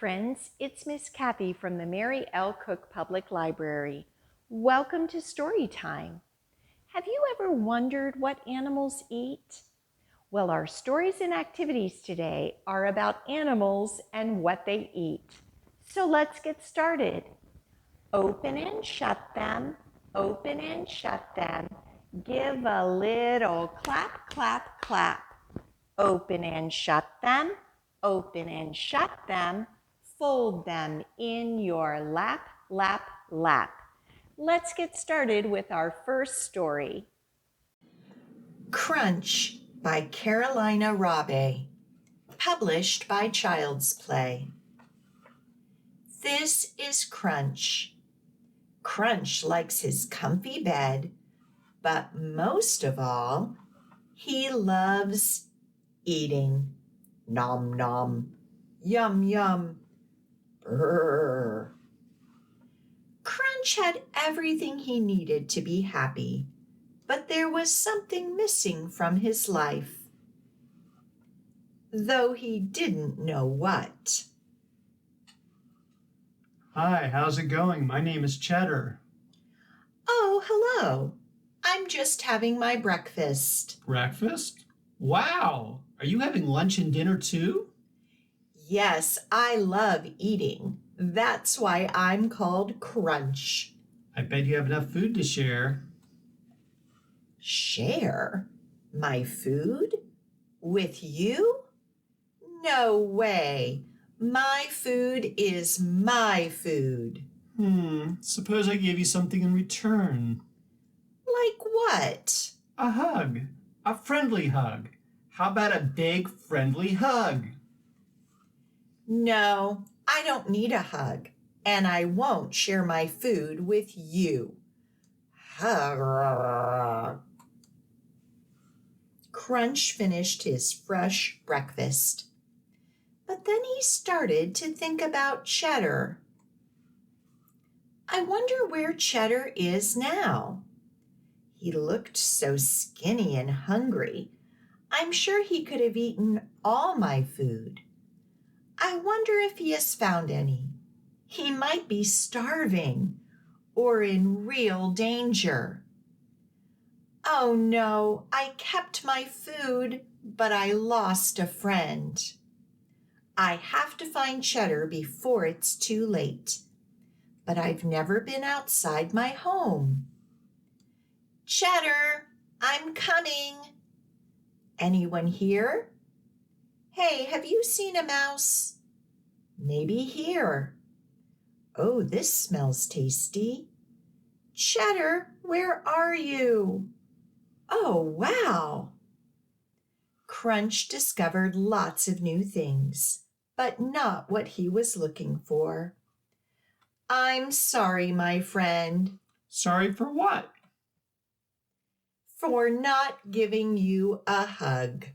friends, it's Miss Cathy from the Mary L. Cook Public Library. Welcome to Storytime. Have you ever wondered what animals eat? Well, our stories and activities today are about animals and what they eat. So let's get started. Open and shut them, open and shut them. Give a little clap, clap, clap. Open and shut them, open and shut them. Fold them in your lap, lap, lap. Let's get started with our first story. Crunch by Carolina Rabei, published by Child's Play. This is Crunch. Crunch likes his comfy bed, but most of all, he loves eating. Nom nom, yum yum, brrr. Crunch had everything he needed to be happy, but there was something missing from his life, though he didn't know what. Hi, how's it going? My name is Cheddar. Oh, hello. I'm just having my breakfast. Breakfast? Wow! Are you having lunch and dinner too? Yes, I love eating. That's why I'm called Crunch. I bet you have enough food to share. Share? My food? With you? No way. My food is my food. Suppose I gave you something in return. Like what? A hug. A friendly hug. How about a big friendly hug? No, I don't need a hug, and I won't share my food with you. Hug. Crunch finished his fresh breakfast. But then he started to think about Cheddar. I wonder where Cheddar is now. He looked so skinny and hungry. I'm sure he could have eaten all my food. I wonder if he has found any. He might be starving or in real danger. Oh no, I kept my food, but I lost a friend. I have to find Cheddar before it's too late. But I've never been outside my home. Cheddar, I'm coming. Anyone here? Hey, have you seen a mouse? Maybe here. Oh, this smells tasty. Cheddar, where are you? Oh, wow. Crunch discovered lots of new things, but not what he was looking for. I'm sorry, my friend. Sorry for what? For not giving you a hug.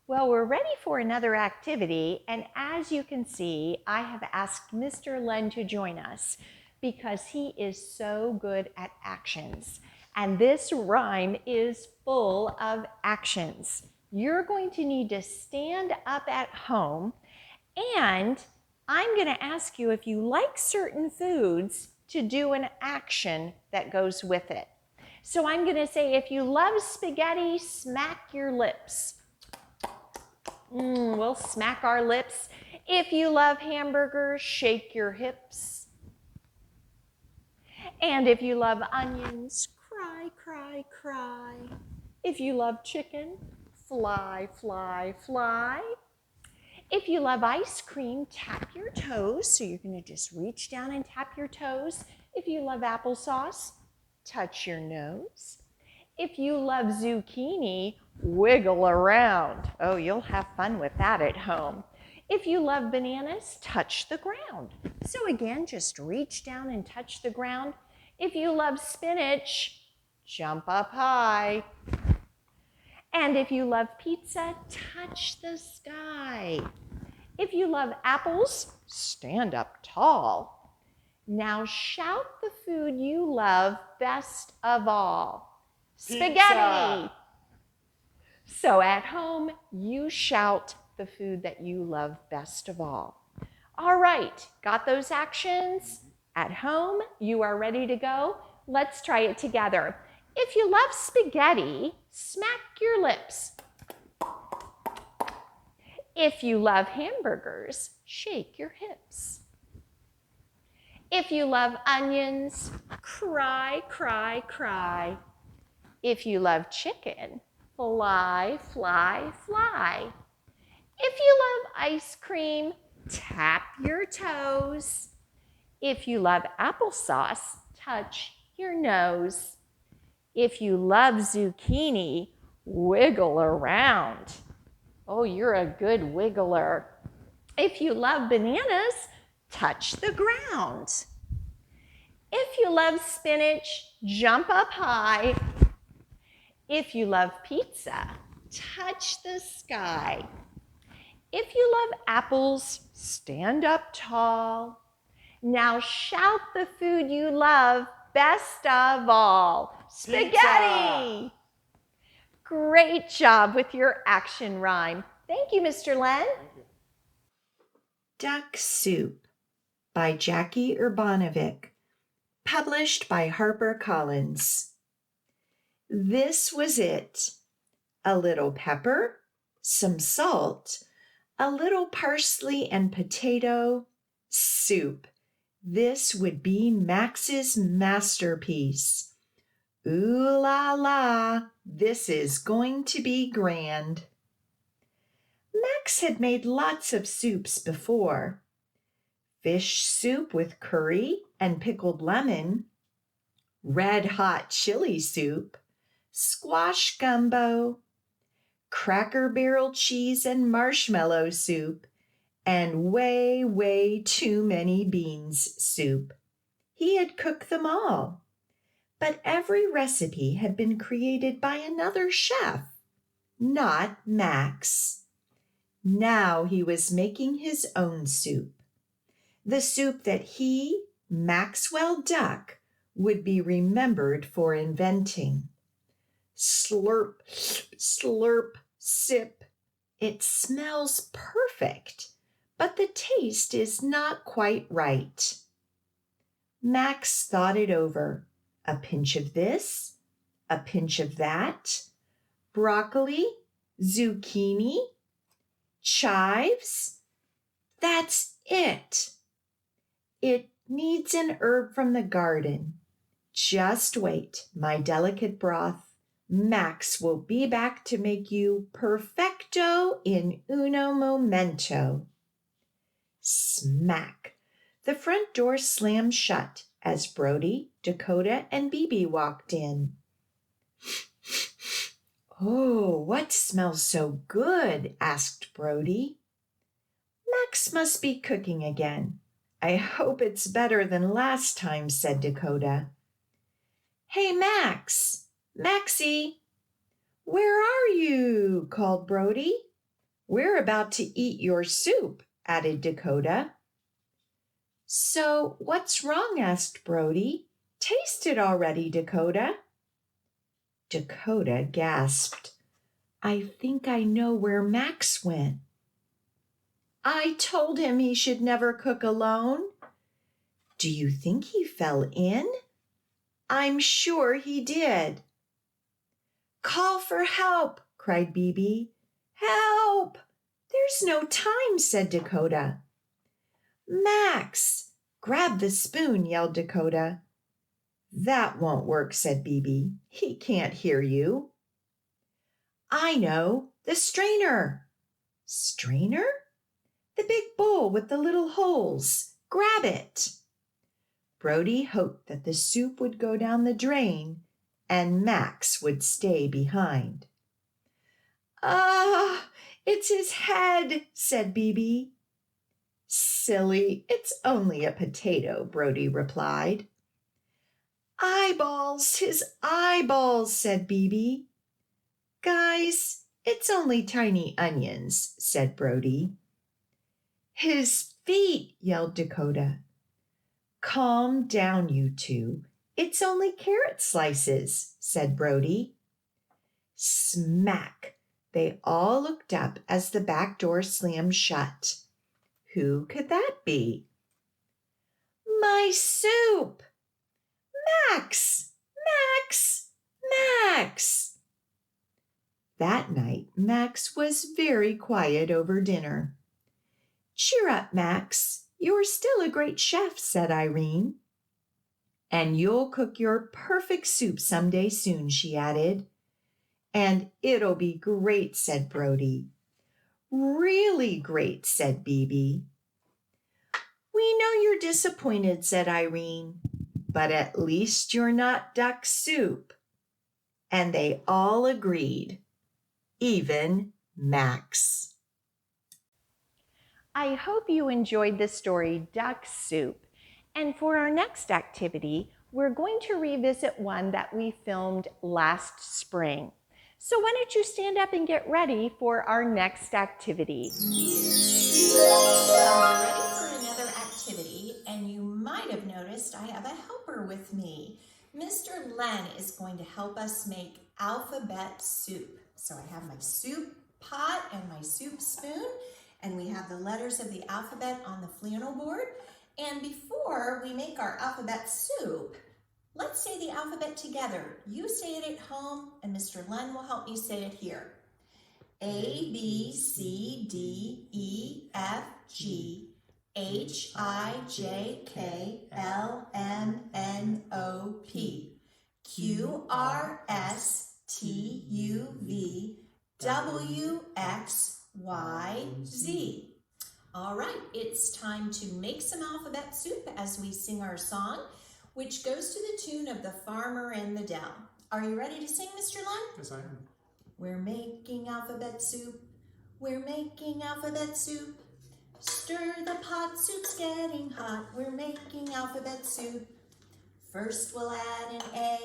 Well, we're ready for another activity, and as you can see, I have asked Mr. Len to join us because he is so good at actions. And this rhyme is full of actions. You're going to need to stand up at home, and I'm going to ask you if you like certain foods to do an action that goes with it. So I'm going to say, if you love spaghetti, smack your lips. We'll smack our lips. If you love hamburgers, shake your hips. And if you love onions, cry, cry, cry. If you love chicken, fly, fly, fly. If you love ice cream, tap your toes. So you're going to just reach down and tap your toes. If you love applesauce, touch your nose. If you love zucchini, wiggle around. Oh, you'll have fun with that at home. If you love bananas, touch the ground. So again, just reach down and touch the ground. If you love spinach, jump up high. And if you love pizza, touch the sky. If you love apples, stand up tall. Now shout the food you love best of all. Spaghetti. Pizza. So at home, you shout the food that you love best of all. All right, got those actions? At home, you are ready to go. Let's try it together. If you love spaghetti, smack your lips. If you love hamburgers, shake your hips. If you love onions, cry, cry, cry. If you love chicken, fly, fly, fly. If you love ice cream, tap your toes. If you love applesauce, touch your nose. If you love zucchini, wiggle around. Oh, you're a good wiggler. If you love bananas, touch the ground. If you love spinach, jump up high. If you love pizza, touch the sky. If you love apples, stand up tall. Now shout the food you love best of all. Spaghetti! Pizza! Great job with your action rhyme. Thank you, Mr. Len. Duck Soup by Jackie Urbanovic, published by HarperCollins. This was it. A little pepper, some salt, a little parsley and potato, soup. This would be Max's masterpiece. Ooh la la, this is going to be grand. Max had made lots of soups before. Fish soup with curry and pickled lemon, red-hot chili soup, squash gumbo, Cracker Barrel cheese and marshmallow soup, and way, way too many beans soup. He had cooked them all. But every recipe had been created by another chef, not Max. Now he was making his own soup, the soup that he, Maxwell Duck, would be remembered for inventing. Slurp, slurp, sip. It smells perfect, but the taste is not quite right. Max thought it over. A pinch of this, a pinch of that, broccoli, zucchini, chives. That's it. It needs an herb from the garden. Just wait, my delicate broth. Max will be back to make you perfecto in uno momento. Smack! The front door slammed shut as Brody, Dakota, and Bebe walked in. Oh, what smells so good? Asked Brody. Max must be cooking again. I hope it's better than last time, said Dakota. Hey, Max! Maxie! Where are you? Called Brody. We're about to eat your soup, added Dakota. So what's wrong? Asked Brody. Taste it already, Dakota. Dakota gasped. I think I know where Max went. I told him he should never cook alone. Do you think he fell in? I'm sure he did. Call for help, cried Bebe. Help! There's no time, said Dakota. Max, grab the spoon, yelled Dakota. That won't work, said Bebe. He can't hear you. I know, the strainer. Strainer? The big bowl with the little holes. Grab it. Brody hoped that the soup would go down the drain and Max would stay behind. Ah, it's his head, said Bebe. Silly, it's only a potato, Brody replied. Eyeballs, his eyeballs, said Bebe. Guys, it's only tiny onions, said Brody. His feet, yelled Dakota. Calm down, you two. It's only carrot slices, said Brody. Smack! They all looked up as the back door slammed shut. Who could that be? My soup! Max! Max! Max! That night, Max was very quiet over dinner. Cheer up, Max. You're still a great chef, said Irene. And you'll cook your perfect soup someday soon, she added. And it'll be great, said Brody. Really great, said Bibi. We know you're disappointed, said Irene, but at least you're not duck soup. And they all agreed, even Max. I hope you enjoyed the story Duck Soup. And for our next activity, we're going to revisit one that we filmed last spring. So why don't you stand up and get ready for our next activity? I'm ready for another activity, and you might have noticed I have a helper with me. Mr. Len is going to help us make alphabet soup. So I have my soup pot and my soup spoon, and we have the letters of the alphabet on the flannel board. And before we make our alphabet soup, let's say the alphabet together. You say it at home, and Mr. Len will help me say it here. A, B, C, D, E, F, G, H, I, J, K, L, M, N, O, P, Q, R, S, T, U, V, W, X, Y, Z. All right, it's time to make some alphabet soup as we sing our song, which goes to the tune of The Farmer and the Dell. Are you ready to sing, Mr. Len? Yes, I am. We're making alphabet soup. We're making alphabet soup. Stir the pot, soup's getting hot. We're making alphabet soup. First we'll add an A,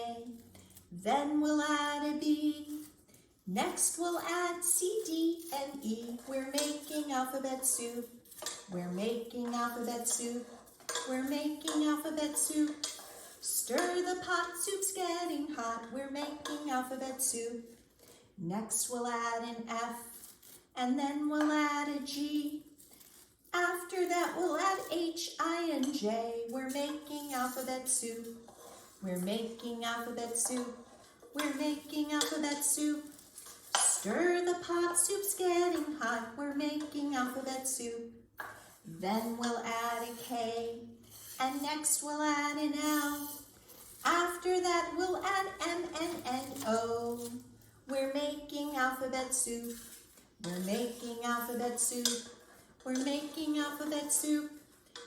then we'll add a B. Next we'll add C, D, and E. We're making alphabet soup. We're making alphabet soup. We're making alphabet soup. Stir the pot, soup's getting hot. We're making alphabet soup. Next we'll add an F, and then we'll add a G. After that we'll add H, I, and J. We're making alphabet soup. We're making alphabet soup. We're making alphabet soup. Stir the pot, soup's getting hot. We're making alphabet soup. Then we'll add a K, and next we'll add an L. After that we'll add M, N, N, O. We're making alphabet soup. We're making alphabet soup. We're making alphabet soup.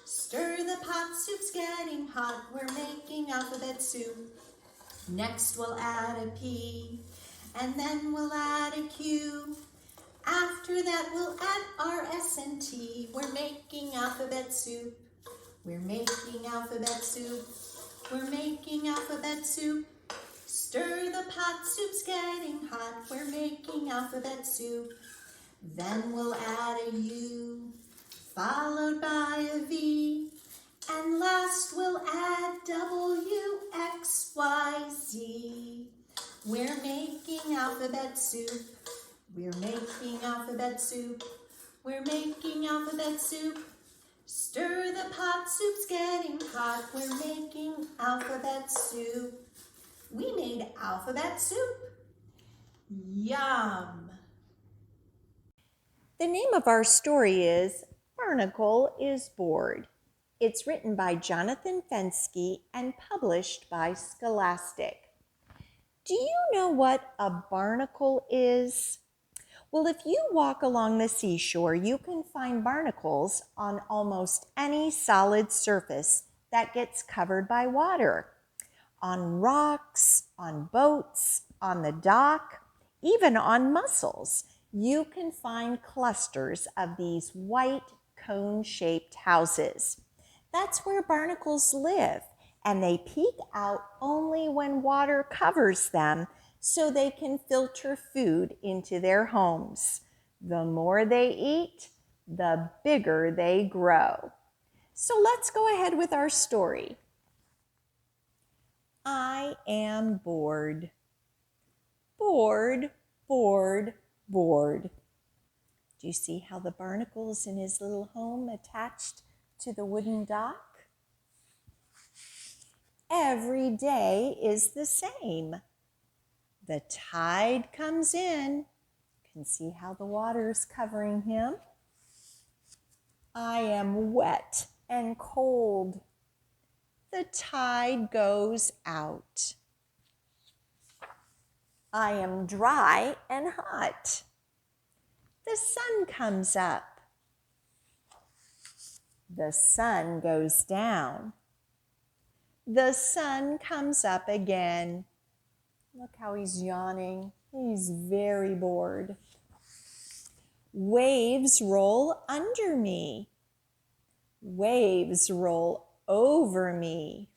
Stir the pot, soup's getting hot. We're making alphabet soup. Next we'll add a P, and then we'll add a Q. After that we'll add R, S, and T. We're making alphabet soup. We're making alphabet soup. We're making alphabet soup. Stir the pot, soup's getting hot. We're making alphabet soup. Then we'll add a U, followed by a V. And last we'll add W, X, Y, Z. We're making alphabet soup. We're making alphabet soup. We're making alphabet soup. Stir the pot, soup's getting hot. We're making alphabet soup. We made alphabet soup. Yum! The name of our story is Barnacle is Bored. It's written by Jathan Fenske and published by Scholastic. Do you know what a barnacle is? Well, if you walk along the seashore, you can find barnacles on almost any solid surface that gets covered by water. On rocks, on boats, on the dock, even on mussels, you can find clusters of these white cone-shaped houses. That's where barnacles live, and they peek out only when water covers them so they can filter food into their homes. The more they eat, the bigger they grow. So let's go ahead with our story. I am bored. Bored, bored, bored. Do you see how the barnacles in his little home attached to the wooden dock? Every day is the same. The tide comes in. You can see how the water's covering him. I am wet and cold. The tide goes out. I am dry and hot. The sun comes up. The sun goes down. The sun comes up again. Look how he's yawning. He's very bored. Waves roll under me. Waves roll over me.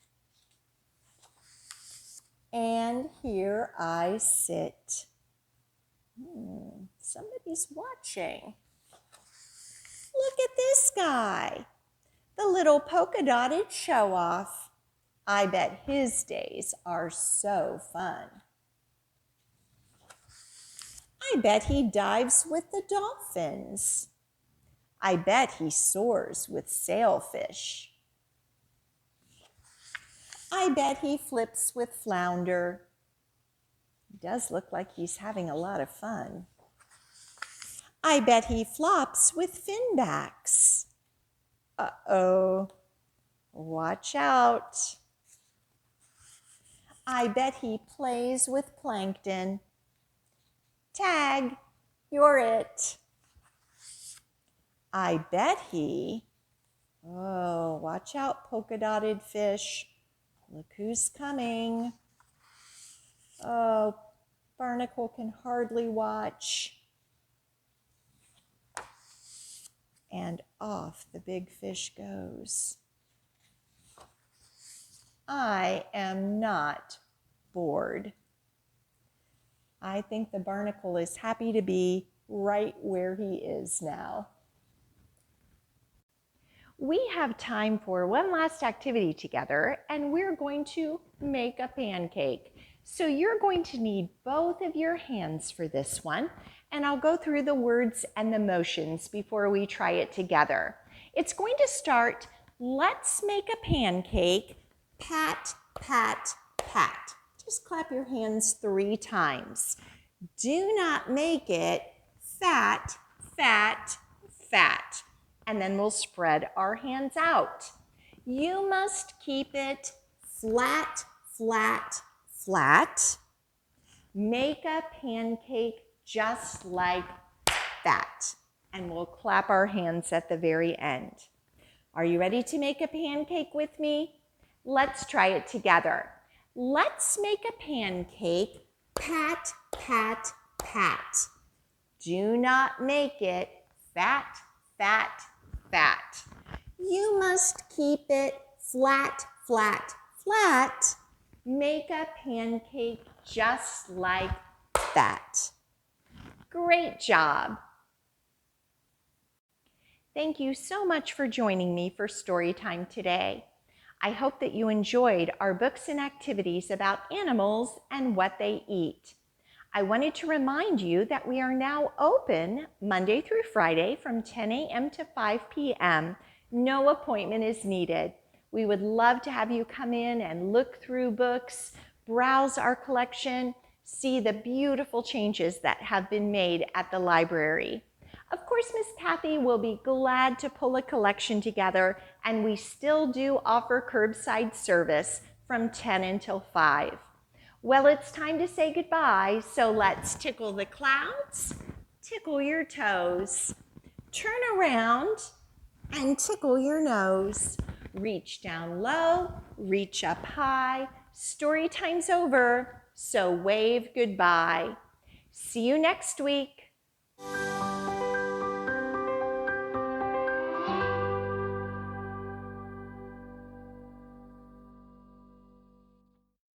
And here I sit. Somebody's watching. Look at this guy. The little polka dotted show off. I bet his days are so fun. I bet he dives with the dolphins. I bet he soars with sailfish. I bet he flips with flounder. He does look like he's having a lot of fun. I bet he flops with finbacks. Uh-oh, watch out. I bet he plays with plankton. Tag, you're it. I bet he, oh, watch out, polka dotted fish. Look who's coming. Oh, Barnacle can hardly watch. And off the big fish goes. I am not bored. I think the Barnacle is happy to be right where he is now. We have time for one last activity together, and we're going to make a pancake. So you're going to need both of your hands for this one, and I'll go through the words and the motions before we try it together. It's going to start, let's make a pancake, pat, pat, pat. Just clap your hands 3 times. Do not make it fat, fat, fat. And then we'll spread our hands out. You must keep it flat, flat, flat. Make a pancake just like that. And we'll clap our hands at the very end. Are you ready to make a pancake with me? Let's try it together. Let's make a pancake, pat, pat, pat. Do not make it fat, fat, fat. You must keep it flat, flat, flat. Make a pancake just like that. Great job. Thank you so much for joining me for Storytime today. I hope that you enjoyed our books and activities about animals and what they eat. I wanted to remind you that we are now open Monday through Friday from 10 a.m. to 5 p.m. No appointment is needed. We would love to have you come in and look through books, browse our collection, see the beautiful changes that have been made at the library. Of course, Miss Cathy will be glad to pull a collection together, and we still do offer curbside service from 10 until 5. Well, it's time to say goodbye, so let's tickle the clouds, tickle your toes, turn around and tickle your nose. Reach down low, reach up high. Story time's over, so wave goodbye. See you next week.